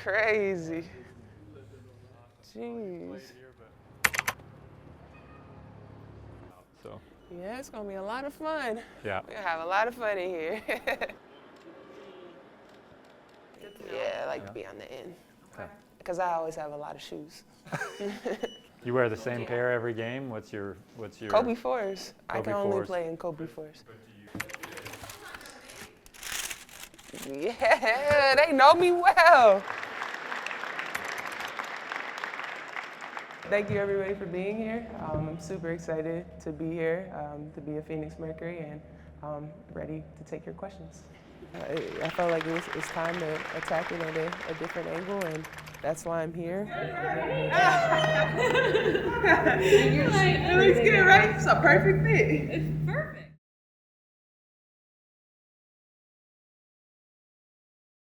crazy. Jeez. So. Yeah, it's gonna be a lot of fun. Yeah. We're gonna have a lot of fun in here. Yeah, I like to be on the end. Okay. Because I always have a lot of shoes. You wear the same pair every game? What's your Kobe 4s. I Kobe can only 4s. play in Kobe 4s. Yeah, they know me well. Thank you everybody for being here. I'm super excited to be here, to be a Phoenix Mercury, and ready to take your questions. I felt like it's time to attack it at a different angle, and that's why I'm here. It looks good, right? It's a perfect fit.